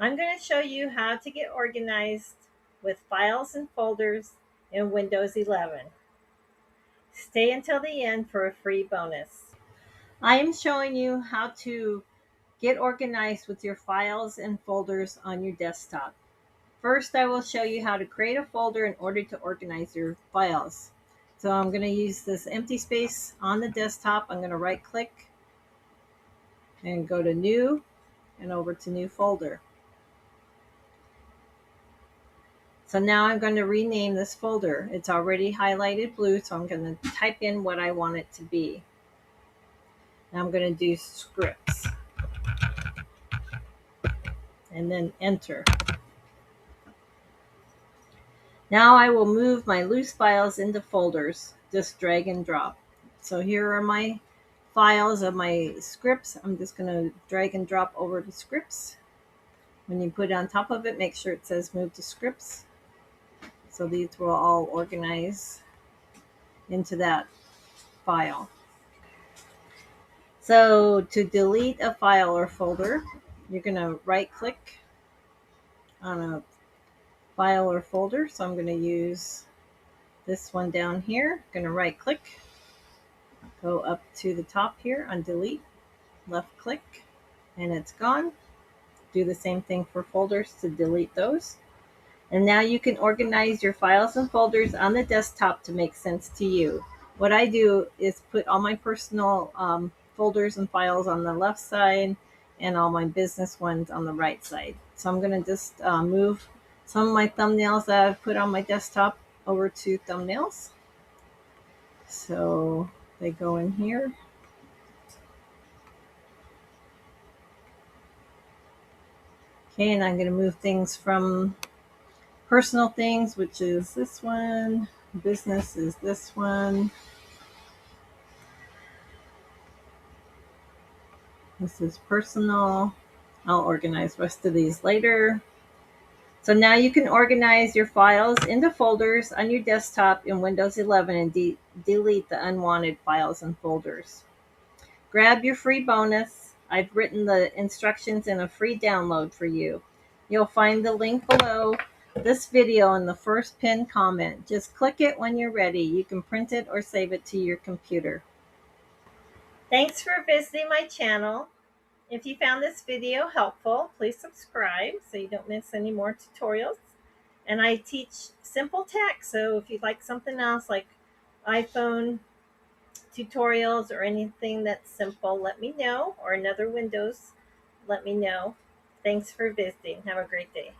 I'm going to show you how to get organized with files and folders in Windows 11. Stay until the end for a free bonus. I am showing you how to get organized with your files and folders on your desktop. First, I will show you how to create a folder in order to organize your files. So I'm going to use this empty space on the desktop. I'm going to right click and go to New and over to New Folder. So now I'm going to rename this folder. It's already highlighted blue, so I'm going to type in what I want it to be. Now I'm going to do scripts and then enter. Now I will move my loose files into folders. Just drag and drop. So here are my files of my scripts. I'm just going to drag and drop over to scripts. When you put it on top of it, make sure it says move to scripts. So these will all organize into that file. So to delete a file or folder, you're going to right click on a file or folder. So I'm going to use this one down here. I'm going to right click, go up to the top here on delete, left click, and it's gone. Do the same thing for folders to delete those. And now you can organize your files and folders on the desktop to make sense to you. What I do is put all my personal folders and files on the left side and all my business ones on the right side. So I'm going to just move some of my thumbnails that I've put on my desktop over to thumbnails. So they go in here. Okay, and I'm going to move things from personal things, which is this one. Business is this one. This is personal. I'll organize the rest of these later. So now you can organize your files into folders on your desktop in Windows 11 and delete the unwanted files and folders. Grab your free bonus. I've written the instructions in a free download for you. You'll find the link below this video in the first pinned comment. Just click it when you're ready. You can print it or save it to your computer. Thanks for visiting my channel. If you found this video helpful, please subscribe so you don't miss any more tutorials. And I teach simple tech, so if you'd like something else like iPhone tutorials or anything that's simple, let me know, or another Windows, let me know. Thanks for visiting. Have a great day.